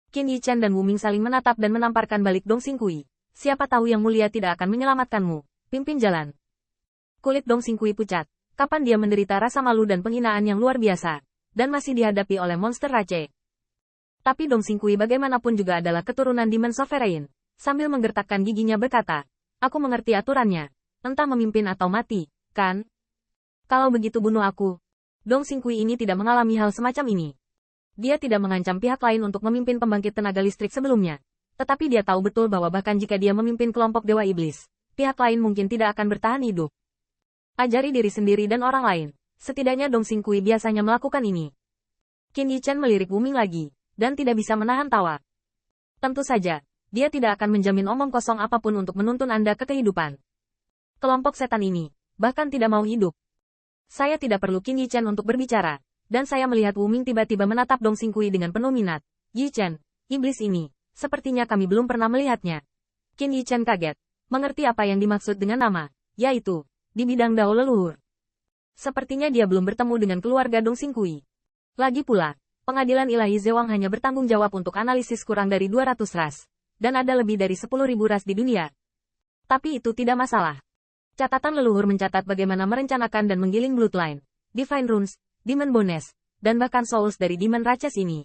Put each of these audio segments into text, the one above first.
Qin Yichen dan Wu Ming saling menatap dan menamparkan balik Dong Xingqi. Siapa tahu Yang Mulia tidak akan menyelamatkanmu. Pimpin jalan. Kulit Dong Xingqi pucat. Kapan dia menderita rasa malu dan penghinaan yang luar biasa. Dan masih dihadapi oleh monster race. Tapi Dong Xingqi bagaimanapun juga adalah keturunan Demon Sovereign. Sambil menggertakkan giginya berkata, aku mengerti aturannya. Entah memimpin atau mati, kan? Kalau begitu bunuh aku. Dong Xingqi ini tidak mengalami hal semacam ini. Dia tidak mengancam pihak lain untuk memimpin pembangkit tenaga listrik sebelumnya. Tetapi dia tahu betul bahwa bahkan jika dia memimpin kelompok Dewa Iblis, pihak lain mungkin tidak akan bertahan hidup. Ajari diri sendiri dan orang lain. Setidaknya Dong Xingqi biasanya melakukan ini. Qin Yichen melirik Wu Ming lagi, dan tidak bisa menahan tawa. Tentu saja, dia tidak akan menjamin omong kosong apapun untuk menuntun Anda ke kehidupan. Kelompok setan ini, bahkan tidak mau hidup. Saya tidak perlu Qin Yichen untuk berbicara. Dan saya melihat Wu Ming tiba-tiba menatap Dong Xingqi dengan penuh minat. Yichen, iblis ini, sepertinya kami belum pernah melihatnya. Qin Yichen kaget, mengerti apa yang dimaksud dengan nama, yaitu, di bidang dao leluhur. Sepertinya dia belum bertemu dengan keluarga Dong Xingqi. Lagi pula, pengadilan ilahi Zewang hanya bertanggung jawab untuk analisis kurang dari 200 ras. Dan ada lebih dari 10.000 ras di dunia. Tapi itu tidak masalah. Catatan leluhur mencatat bagaimana merencanakan dan menggiling Bloodline, Divine Runes, Demon Bones, dan bahkan Souls dari Demon Races ini.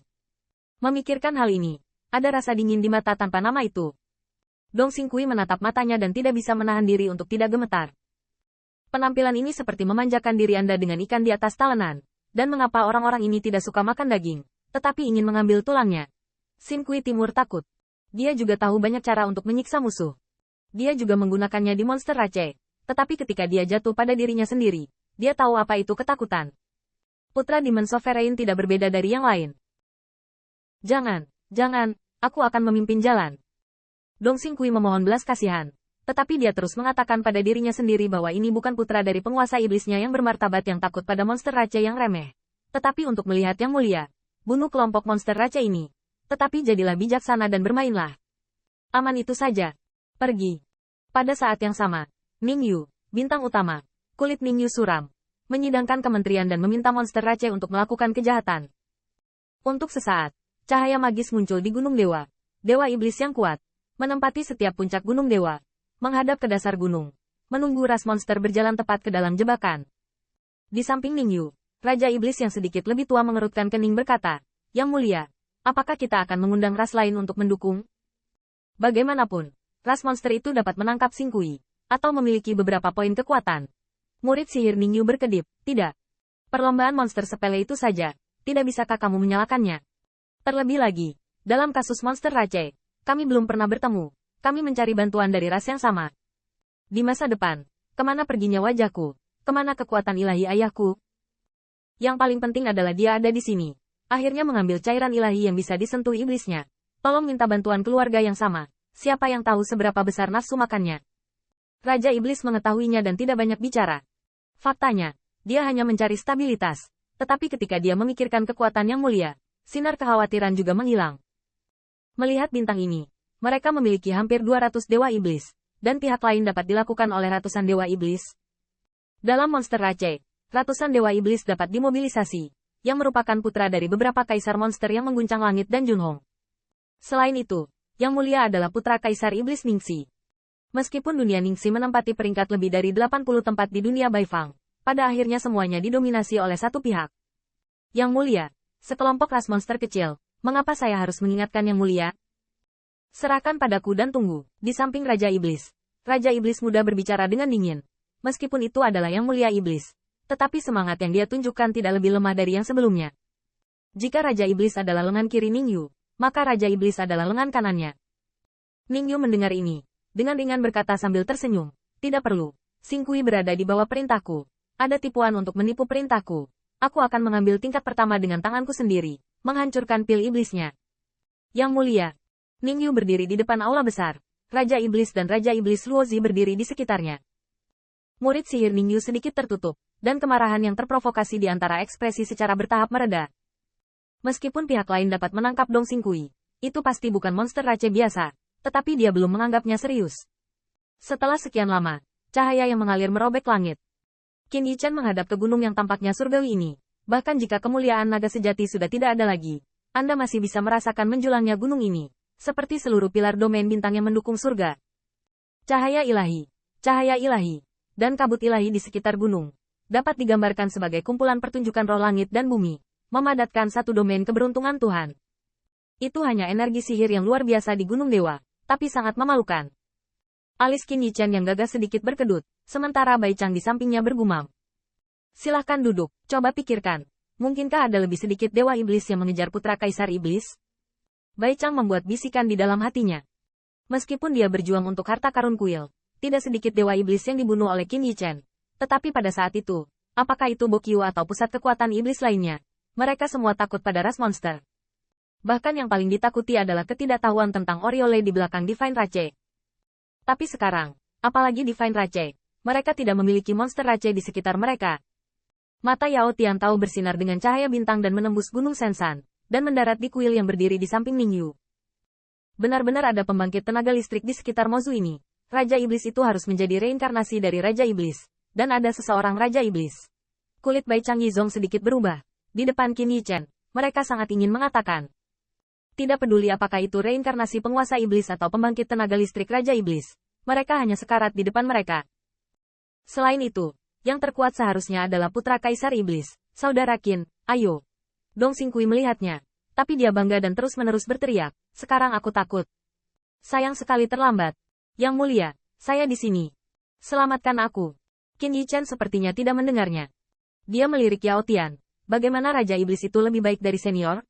Memikirkan hal ini, ada rasa dingin di mata tanpa nama itu. Dong Xingqi menatap matanya dan tidak bisa menahan diri untuk tidak gemetar. Penampilan ini seperti memanjakan diri Anda dengan ikan di atas talenan. Dan mengapa orang-orang ini tidak suka makan daging, tetapi ingin mengambil tulangnya? Xingqi Timur takut. Dia juga tahu banyak cara untuk menyiksa musuh. Dia juga menggunakannya di monster race. Tetapi ketika dia jatuh pada dirinya sendiri, dia tahu apa itu ketakutan. Putra Demon Sovereign tidak berbeda dari yang lain. Jangan, aku akan memimpin jalan. Dong Xingqi memohon belas kasihan. Tetapi dia terus mengatakan pada dirinya sendiri bahwa ini bukan putra dari penguasa iblisnya yang bermartabat yang takut pada monster race yang remeh. Tetapi untuk melihat yang mulia, bunuh kelompok monster race ini. Tetapi jadilah bijaksana dan bermainlah. Aman itu saja. Pergi. Pada saat yang sama, Ning Yu, bintang utama, kulit Ning Yu suram, menyidangkan kementerian dan meminta monster race untuk melakukan kejahatan. Untuk sesaat, cahaya magis muncul di Gunung Dewa, Dewa Iblis yang kuat, menempati setiap puncak Gunung Dewa, menghadap ke dasar gunung, menunggu ras monster berjalan tepat ke dalam jebakan. Di samping Ning Yu, Raja Iblis yang sedikit lebih tua mengerutkan kening berkata, Yang Mulia, apakah kita akan mengundang ras lain untuk mendukung? Bagaimanapun, ras monster itu dapat menangkap Xingqi, atau memiliki beberapa poin kekuatan. Murid sihir Ning Yu berkedip, tidak. Perlombaan monster sepele itu saja, tidak bisakah kamu menyalakannya? Terlebih lagi, dalam kasus monster race, kami belum pernah bertemu, kami mencari bantuan dari ras yang sama. Di masa depan, kemana perginya wajahku, kemana kekuatan ilahi ayahku? Yang paling penting adalah dia ada di sini. Akhirnya mengambil cairan ilahi yang bisa disentuh iblisnya. Tolong minta bantuan keluarga yang sama, siapa yang tahu seberapa besar nafsu makannya? Raja Iblis mengetahuinya dan tidak banyak bicara. Faktanya, dia hanya mencari stabilitas. Tetapi ketika dia memikirkan kekuatan yang mulia, sinar kekhawatiran juga menghilang. Melihat bintang ini, mereka memiliki hampir 200 dewa iblis, dan pihak lain dapat dilakukan oleh ratusan dewa iblis. Dalam monster race, ratusan dewa iblis dapat dimobilisasi, yang merupakan putra dari beberapa kaisar monster yang mengguncang langit dan Junhong. Selain itu, yang mulia adalah putra kaisar iblis Ningxi. Meskipun dunia Ningxi menempati peringkat lebih dari 80 tempat di dunia Baifang, pada akhirnya semuanya didominasi oleh satu pihak. Yang Mulia, sekelompok ras monster kecil, mengapa saya harus mengingatkan Yang Mulia? Serahkan padaku dan tunggu, di samping Raja Iblis. Raja Iblis muda berbicara dengan dingin. Meskipun itu adalah Yang Mulia Iblis, tetapi semangat yang dia tunjukkan tidak lebih lemah dari yang sebelumnya. Jika Raja Iblis adalah lengan kiri Ning Yu, maka Raja Iblis adalah lengan kanannya. Ning Yu mendengar ini. Dengan ringan berkata sambil tersenyum, tidak perlu. Xingqi berada di bawah perintahku. Ada tipuan untuk menipu perintahku. Aku akan mengambil tingkat pertama dengan tanganku sendiri, menghancurkan pil iblisnya. Yang Mulia, Ning Yu berdiri di depan aula besar. Raja Iblis dan Raja Iblis Luozi berdiri di sekitarnya. Murid sihir Ning Yu sedikit tertutup, dan kemarahan yang terprovokasi di antara ekspresi secara bertahap mereda. Meskipun pihak lain dapat menangkap Dong Xingqi, itu pasti bukan monster race biasa. Tetapi dia belum menganggapnya serius. Setelah sekian lama, cahaya yang mengalir merobek langit. Qin Yichen menghadap ke gunung yang tampaknya surgawi ini. Bahkan jika kemuliaan naga sejati sudah tidak ada lagi, Anda masih bisa merasakan menjulangnya gunung ini, seperti seluruh pilar domain bintang yang mendukung surga. Cahaya ilahi, dan kabut ilahi di sekitar gunung, dapat digambarkan sebagai kumpulan pertunjukan roh langit dan bumi, memadatkan satu domain keberuntungan Tuhan. Itu hanya energi sihir yang luar biasa di Gunung Dewa, tapi sangat memalukan. Alis Qin Yichen yang gagah sedikit berkedut, sementara Bai Chang di sampingnya bergumam. Silahkan duduk, coba pikirkan. Mungkinkah ada lebih sedikit dewa iblis yang mengejar putra kaisar iblis? Bai Chang membuat bisikan di dalam hatinya. Meskipun dia berjuang untuk harta karun kuil, tidak sedikit dewa iblis yang dibunuh oleh Qin Yichen. Tetapi pada saat itu, apakah itu Bokyu atau pusat kekuatan iblis lainnya? Mereka semua takut pada ras monster. Bahkan yang paling ditakuti adalah ketidaktahuan tentang Oriole di belakang Divine Rache. Tapi sekarang, apalagi Divine Rache, mereka tidak memiliki monster Rache di sekitar mereka. Mata Yao Tian Tao bersinar dengan cahaya bintang dan menembus Gunung Sensan, dan mendarat di kuil yang berdiri di samping Ningyu. Benar-benar ada pembangkit tenaga listrik di sekitar Mozu ini. Raja Iblis itu harus menjadi reinkarnasi dari Raja Iblis, dan ada seseorang Raja Iblis. Kulit Bai Chang Yizong sedikit berubah. Di depan Qin Yichen, mereka sangat ingin mengatakan. Tidak peduli apakah itu reinkarnasi penguasa iblis atau pembangkit tenaga listrik Raja Iblis, mereka hanya sekarat di depan mereka. Selain itu, yang terkuat seharusnya adalah putra Kaisar Iblis, Saudara Qin, ayo. Dong Xingqi melihatnya, tapi dia bangga dan terus-menerus berteriak, sekarang aku takut. Sayang sekali terlambat. Yang mulia, saya di sini. Selamatkan aku. Qin Yichen sepertinya tidak mendengarnya. Dia melirik Yao Tian. Bagaimana Raja Iblis itu lebih baik dari senior?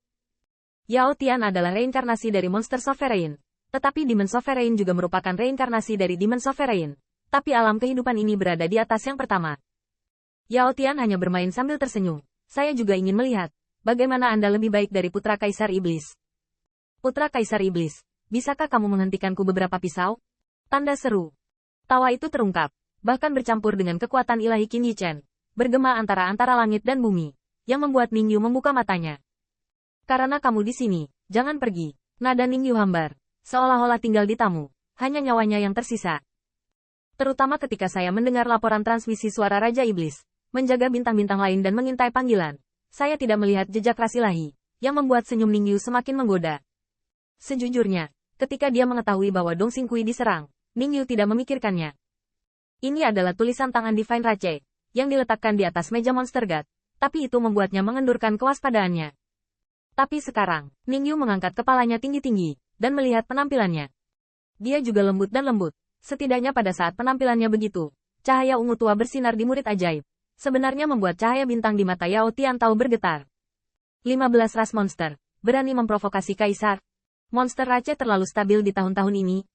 Yao Tian adalah reinkarnasi dari monster Sovereign. Tetapi Demon Sovereign juga merupakan reinkarnasi dari Demon Sovereign. Tapi alam kehidupan ini berada di atas yang pertama. Yao Tian hanya bermain sambil tersenyum. Saya juga ingin melihat, bagaimana Anda lebih baik dari putra Kaisar Iblis. Putra Kaisar Iblis, bisakah kamu menghentikanku beberapa pisau? Tanda seru. Tawa itu terungkap, bahkan bercampur dengan kekuatan ilahi Qin Yichen, bergema antara langit dan bumi, yang membuat Ningyu membuka matanya. Karena kamu di sini, jangan pergi. Nada Ningyu hambar, seolah-olah tinggal di tamu, hanya nyawanya yang tersisa. Terutama ketika saya mendengar laporan transmisi suara Raja Iblis, menjaga bintang-bintang lain dan mengintai panggilan. Saya tidak melihat jejak ras ilahi, yang membuat senyum Ningyu semakin menggoda. Sejujurnya, ketika dia mengetahui bahwa Dong Xingqi diserang, Ningyu tidak memikirkannya. Ini adalah tulisan tangan Divine Rache, yang diletakkan di atas meja Monster God, tapi itu membuatnya mengendurkan kewaspadaannya. Tapi sekarang, Ningyu mengangkat kepalanya tinggi-tinggi, dan melihat penampilannya. Dia juga lembut dan lembut. Setidaknya pada saat penampilannya begitu, cahaya ungu tua bersinar di murid ajaib. Sebenarnya membuat cahaya bintang di mata Yao Tian Tao bergetar. 15 ras monster, berani memprovokasi kaisar. Monster Rache terlalu stabil di tahun-tahun ini,